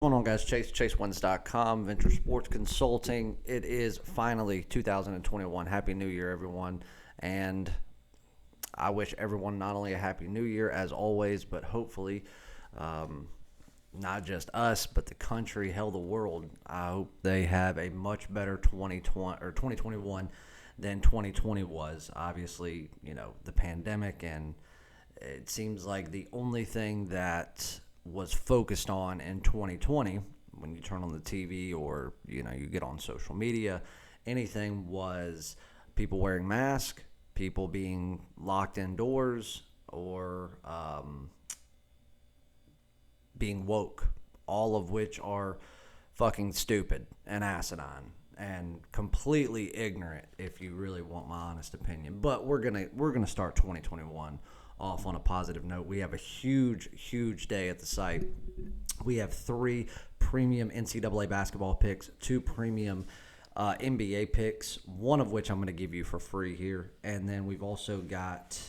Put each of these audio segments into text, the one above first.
What's going on, guys? ChaseWins.com, Venture Sports Consulting. It is finally 2021. Happy New Year, everyone. And I wish everyone not only a Happy New Year, as always, but hopefully not just us, but the country, hell, the world. I hope they have a much better 2020 or 2021 than 2020 was. Obviously, the pandemic, and it seems like the only thing that was focused on in 2020, when you turn on the TV or you get on social media, anything was people wearing masks, people being locked indoors, or being woke, all of which are fucking stupid and asinine and completely ignorant, if you really want my honest opinion. But we're gonna start 2021 off on a positive note. We have a huge day at the site. We have 3 premium NCAA basketball picks, 2 premium NBA picks, one of which I'm going to give you for free here. And then we've also got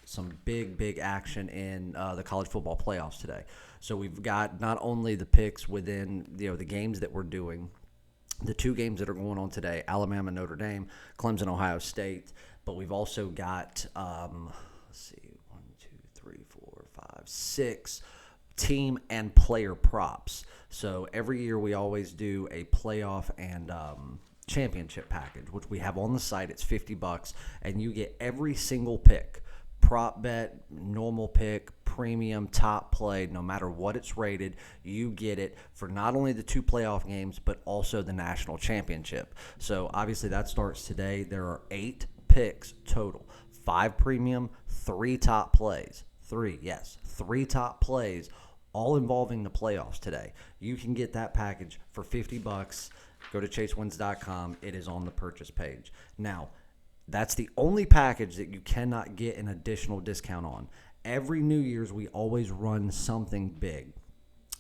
some big action in the college football playoffs today. So we've got not only the picks within the games that we're doing, the 2 games that are going on today, Alabama, Notre Dame, Clemson, Ohio State, but we've also got, let's see, 6 team and player props. So every year we always do a playoff and championship package, which we have on the site. It's $50, and you get every single pick, prop bet, normal pick, premium, top play, no matter what it's rated, you get it for not only the 2 playoff games, but also the national championship. So obviously that starts today. There are 8 picks total, 5 premium, 3 top plays. 3 top plays, all involving the playoffs today. You can get that package for $50. Go to chasewins.com. It is on the purchase page. Now, that's the only package that you cannot get an additional discount on. Every New Year's, we always run something big.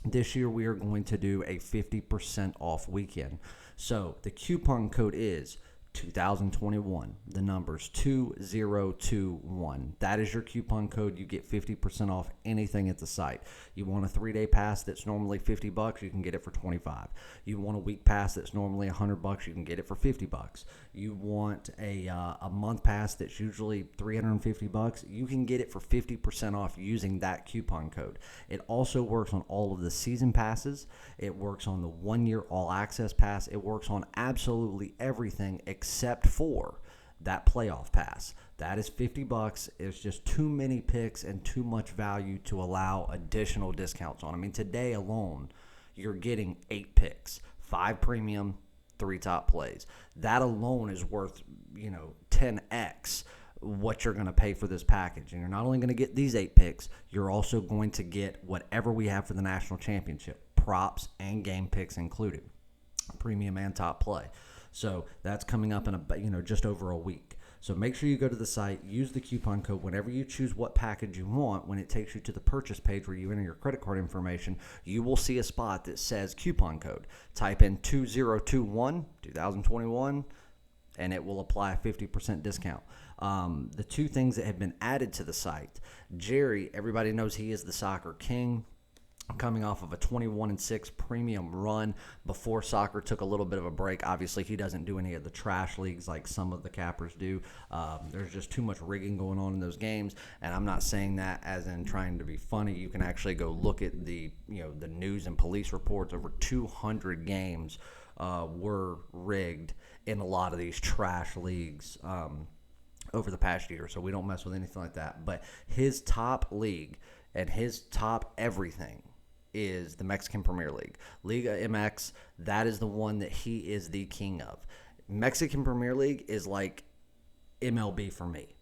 This year, we are going to do a 50% off weekend. So the coupon code is 2021, the numbers 2021. That is your coupon code. You get 50% off anything at the site. You want a 3-day pass that's normally $50, you can get it for $25. You want a week pass that's normally $100, you can get it for $50. You want a month pass that's usually $350, you can get it for 50% off using that coupon code. It also works on all of the season passes. It works on the 1-year all access pass. It works on absolutely everything except for that playoff pass. That is $50. It's just too many picks and too much value to allow additional discounts on. I mean, today alone, you're getting 8 picks, 5 premium, 3 top plays. That alone is worth, 10x what you're going to pay for this package. And you're not only going to get these 8 picks, you're also going to get whatever we have for the national championship, props and game picks included, premium and top play. So that's coming up in just over a week. So make sure you go to the site, use the coupon code whenever you choose what package you want. When it takes you to the purchase page where you enter your credit card information, you will see a spot that says coupon code. Type in 2021, and it will apply a 50% discount. The 2 things that have been added to the site, Jerry, everybody knows he is the soccer king, coming off of a 21-6 premium run before soccer took a little bit of a break. Obviously, he doesn't do any of the trash leagues like some of the cappers do. There's just too much rigging going on in those games, and I'm not saying that as in trying to be funny. You can actually go look at the news and police reports. Over 200 games were rigged in a lot of these trash leagues over the past year, so we don't mess with anything like that. But his top league and his top everything is the Mexican Premier League. Liga MX, that is the one that he is the king of. Mexican Premier League is like MLB for me,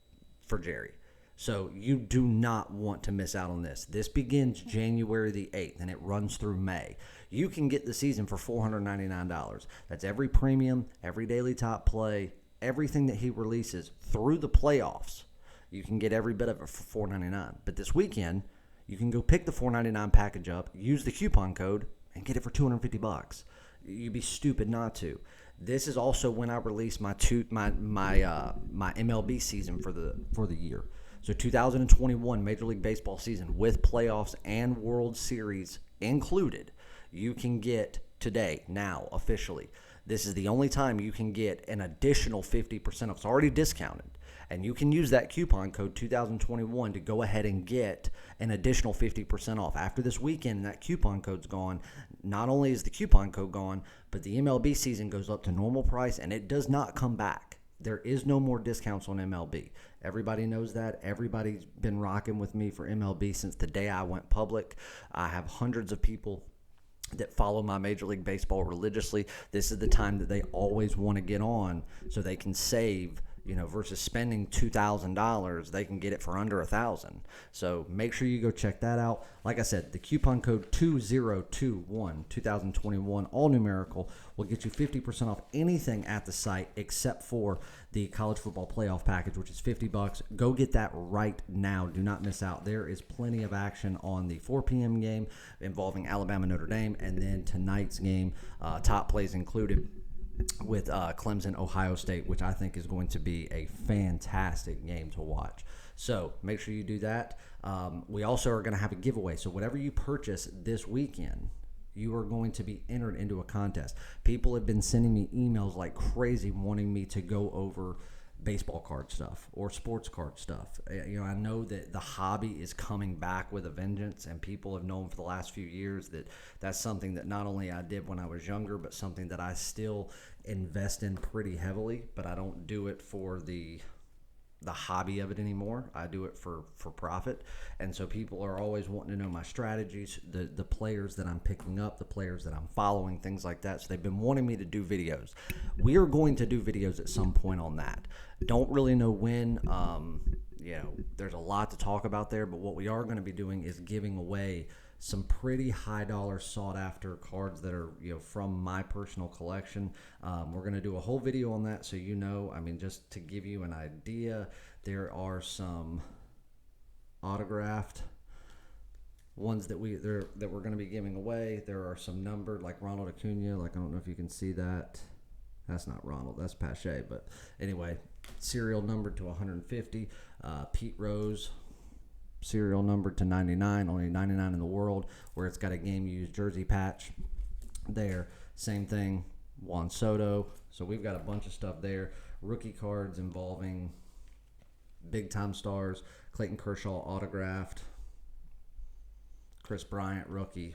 for Jerry. So you do not want to miss out on this. This begins January the 8th, and it runs through May. You can get the season for $499. That's every premium, every daily top play, everything that he releases through the playoffs. You can get every bit of it for $499. But this weekend, you can go pick the $499 package up, use the coupon code, and get it for $250. You'd be stupid not to. This is also when I release my MLB season for the year. So 2021 Major League Baseball season with playoffs and World Series included. you can get today, now, officially. This is the only time you can get an additional 50% off. It's already discounted. And you can use that coupon code 2021 to go ahead and get an additional 50% off. After this weekend, that coupon code's gone. Not only is the coupon code gone, but the MLB season goes up to normal price, and it does not come back. There is no more discounts on MLB. Everybody knows that. Everybody's been rocking with me for MLB since the day I went public. I have hundreds of people that follow my Major League Baseball religiously. This is the time that they always want to get on so they can save, versus spending $2,000, they can get it for under $1,000. So make sure you go check that out. Like I said, the coupon code 2021, all numerical, will get you 50% off anything at the site except for the college football playoff package, which is $50. Go get that right now. Do not miss out. There is plenty of action on the 4 p.m. game involving Alabama Notre Dame, and then tonight's game, top plays included, with Clemson, Ohio State, which I think is going to be a fantastic game to watch. So make sure you do that. We also are going to have a giveaway. So whatever you purchase this weekend, you are going to be entered into a contest. People have been sending me emails like crazy wanting me to go over baseball card stuff or sports card stuff. I know that the hobby is coming back with a vengeance, and people have known for the last few years that that's something that not only I did when I was younger, but something that I still invest in pretty heavily, but I don't do it for the hobby of it anymore. I do it for profit. And so people are always wanting to know my strategies, the players that I'm picking up, the players that I'm following, things like that. So they've been wanting me to do videos. We are going to do videos at some point on that. Don't really know when. There's a lot to talk about there, but what we are going to be doing is giving away some pretty high dollar sought after cards that are from my personal collection. We're going to do a whole video on that, so just to give you an idea, there are some autographed ones that we're going to be giving away. There are some numbered, like Ronald Acuna, I don't know if you can see that. That's not Ronald, that's Pache, but anyway, serial numbered to 150. Pete Rose, serial numbered to 99, only 99 in the world, where it's got a game used jersey patch there. Same thing, Juan Soto. So we've got a bunch of stuff there. Rookie cards involving big time stars. Clayton Kershaw autographed. Chris Bryant rookie.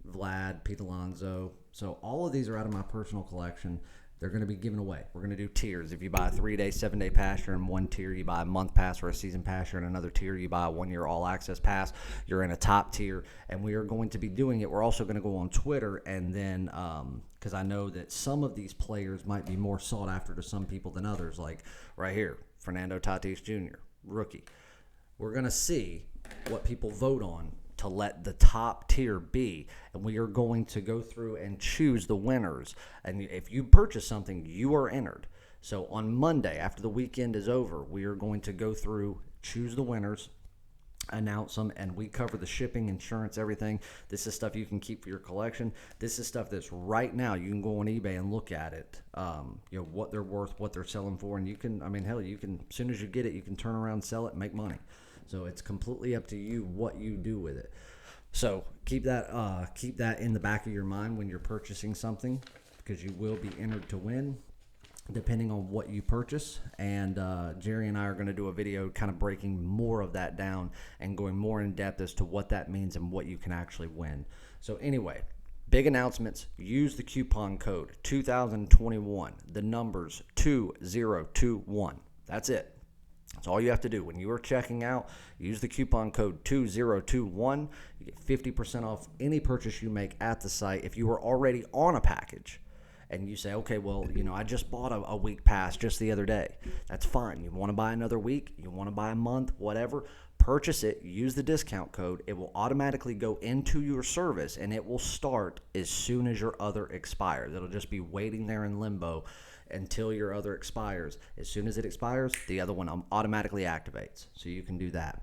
Vlad, Pete Alonso. So all of these are out of my personal collection. They're going to be given away. We're going to do tiers. If you buy a 3-day, 7-day pass, you're in one tier. You buy a month pass or a season pass, you're in another tier. You buy a 1-year all-access pass, you're in a top tier. And we are going to be doing it. We're also going to go on Twitter, and then because I know that some of these players might be more sought after to some people than others, like right here, Fernando Tatis Jr., rookie. We're going to see what people vote on to let the top tier be, and we are going to go through and choose the winners. And if you purchase something, you are entered. So on Monday, after the weekend is over, we are going to go through, choose the winners, announce them, and we cover the shipping, insurance, everything. This is stuff you can keep for your collection. This is stuff that's right now. You can go on eBay and look at it, what they're worth, what they're selling for, and you can, you can, as soon as you get it, you can turn around, sell it, and make money. So it's completely up to you what you do with it. So keep that in the back of your mind when you're purchasing something, because you will be entered to win depending on what you purchase. And Jerry and I are going to do a video kind of breaking more of that down and going more in depth as to what that means and what you can actually win. So anyway, big announcements. Use the coupon code 2021, the numbers 2021. That's it. That's all you have to do. When you are checking out, use the coupon code 2021. You get 50% off any purchase you make at the site. If you are already on a package and you say, okay, well, I just bought a week pass just the other day, that's fine. You want to buy another week, you want to buy a month, whatever, purchase it, use the discount code. It will automatically go into your service, and it will start as soon as your other expires. It'll just be waiting there in limbo until your other expires. As soon as it expires, the other one automatically activates. So you can do that.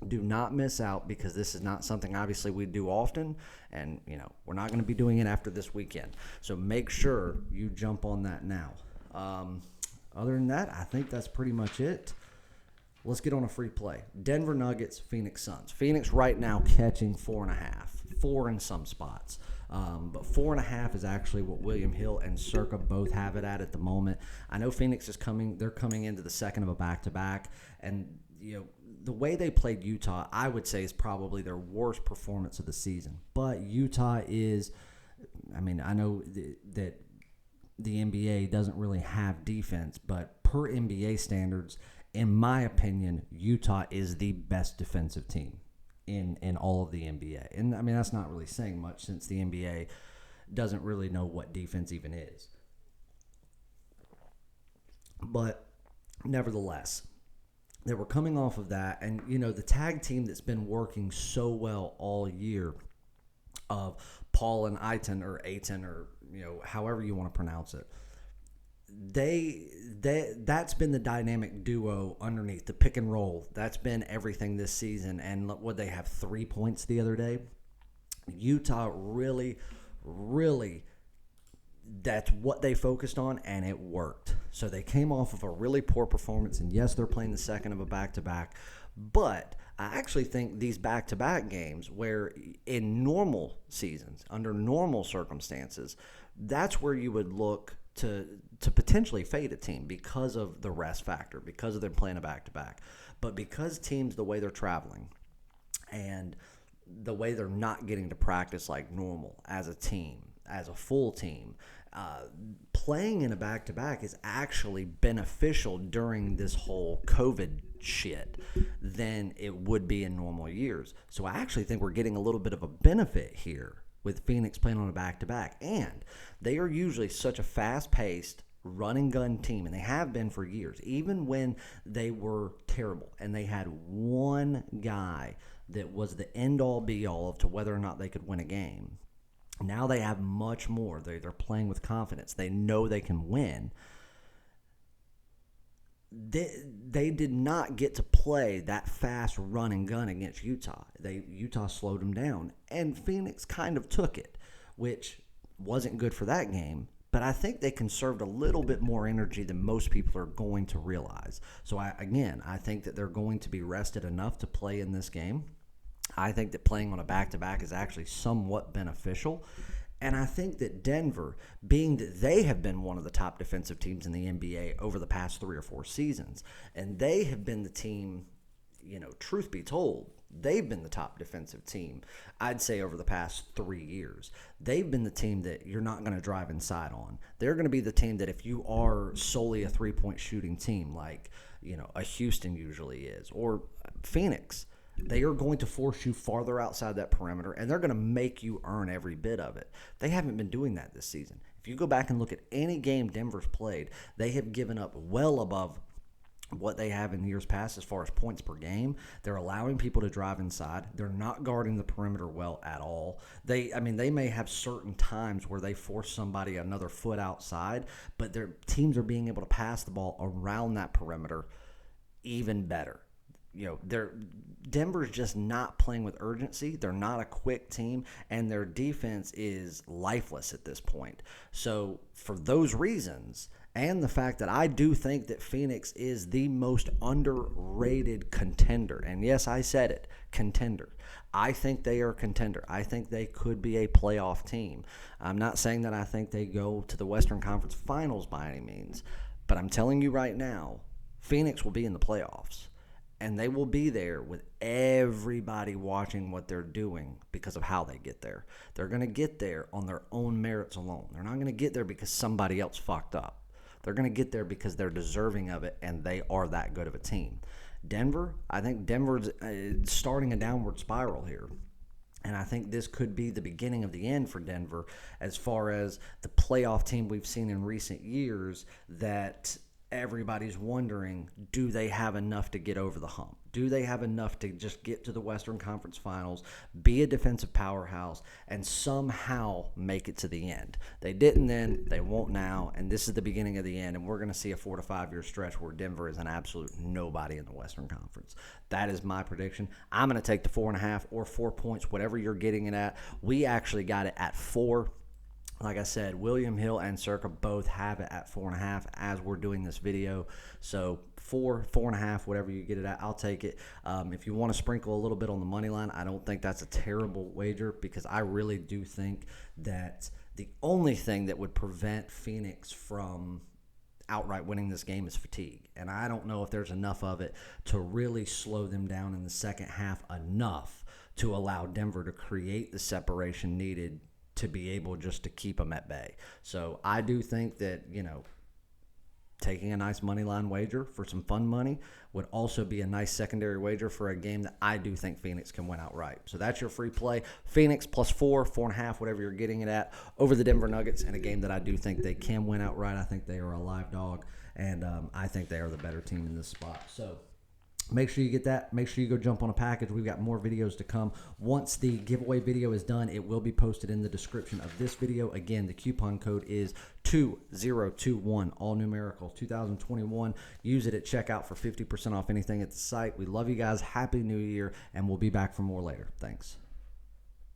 Do not miss out, because this is not something obviously we do often, and we're not going to be doing it after this weekend. So make sure you jump on that now. Other than that, I think that's pretty much it. Let's get on a free play. Denver Nuggets, Phoenix Suns. Phoenix right now catching 4.5. 4 in some spots. But 4.5 is actually what William Hill and Circa both have it at the moment. I know Phoenix is coming. They're coming into the second of a back-to-back, and the way they played Utah, I would say, is probably their worst performance of the season. But Utah is, I mean, I know that the NBA doesn't really have defense, but per NBA standards, in my opinion, Utah is the best defensive team in all of the NBA. And I mean, that's not really saying much since the NBA doesn't really know what defense even is. But nevertheless, they were coming off of that, and the tag team that's been working so well all year of Paul and Aiton, or however you want to pronounce it, that's been the dynamic duo underneath the pick and roll. That's been everything this season. And what, they have 3 points the other day. Utah really, that's what they focused on, and it worked. So they came off of a really poor performance, and yes, they're playing the second of a back-to-back, but I actually think these back-to-back games, where in normal seasons, under normal circumstances, that's where you would look to potentially fade a team because of the rest factor, because of them playing a back-to-back. But because teams, the way they're traveling and the way they're not getting to practice like normal as a team, as a full team, playing in a back-to-back is actually beneficial during this whole COVID shit than it would be in normal years. So I actually think we're getting a little bit of a benefit here with Phoenix playing on a back-to-back. And they are usually such a fast-paced, run-and-gun team, and they have been for years, even when they were terrible. And they had one guy that was the end-all, be-all to whether or not they could win a game. Now they have much more. They're playing with confidence. They know they can win. They did not get to play that fast run and gun against Utah. Utah slowed them down, and Phoenix kind of took it, which wasn't good for that game. But I think they conserved a little bit more energy than most people are going to realize. So I think that they're going to be rested enough to play in this game. I think that playing on a back-to-back is actually somewhat beneficial. And I think that Denver, being that they have been one of the top defensive teams in the NBA over the past 3 or 4 seasons, and they have been the team, truth be told, they've been the top defensive team, I'd say, over the past 3 years. They've been the team that you're not going to drive inside on. They're going to be the team that if you are solely a three-point shooting team like, a Houston usually is, or Phoenix, they are going to force you farther outside that perimeter, and they're going to make you earn every bit of it. They haven't been doing that this season. If you go back and look at any game Denver's played, they have given up well above what they have in years past as far as points per game. They're allowing people to drive inside. They're not guarding the perimeter well at all. They may have certain times where they force somebody another foot outside, but their teams are being able to pass the ball around that perimeter even better. Denver's just not playing with urgency. They're not a quick team, and their defense is lifeless at this point. So for those reasons, and the fact that I do think that Phoenix is the most underrated contender, and yes, I said it, contender. I think they are a contender. I think they could be a playoff team. I'm not saying that I think they go to the Western Conference Finals by any means, but I'm telling you right now, Phoenix will be in the playoffs. And they will be there with everybody watching what they're doing because of how they get there. They're going to get there on their own merits alone. They're not going to get there because somebody else fucked up. They're going to get there because they're deserving of it, and they are that good of a team. Denver, I think Denver's starting a downward spiral here. And I think this could be the beginning of the end for Denver as far as the playoff team we've seen in recent years that everybody's wondering, do they have enough to get over the hump? Do they have enough to just get to the Western Conference Finals, be a defensive powerhouse, and somehow make it to the end? They didn't then, they won't now, and this is the beginning of the end, and we're going to see a 4 to 5 year stretch where Denver is an absolute nobody in the Western Conference. That is my prediction. I'm going to take the 4.5 or 4 points, whatever you're getting it at. We actually got it at 4. Like I said, William Hill and Circa both have it at 4.5 as we're doing this video. So 4, 4.5, whatever you get it at, I'll take it. If you want to sprinkle a little bit on the money line, I don't think that's a terrible wager, because I really do think that the only thing that would prevent Phoenix from outright winning this game is fatigue. And I don't know if there's enough of it to really slow them down in the second half enough to allow Denver to create the separation needed to be able just to keep them at bay. So I do think that, taking a nice money line wager for some fun money would also be a nice secondary wager for a game that I do think Phoenix can win outright. So that's your free play. Phoenix plus 4, 4.5, whatever you're getting it at, over the Denver Nuggets in a game that I do think they can win outright. I think they are a live dog, and I think they are the better team in this spot. So make sure you get that. Make sure you go jump on a package. We've got more videos to come. Once the giveaway video is done, it will be posted in the description of this video. Again, the coupon code is 2021, all numerical, 2021. Use it at checkout for 50% off anything at the site. We love you guys. Happy New Year, and we'll be back for more later. Thanks.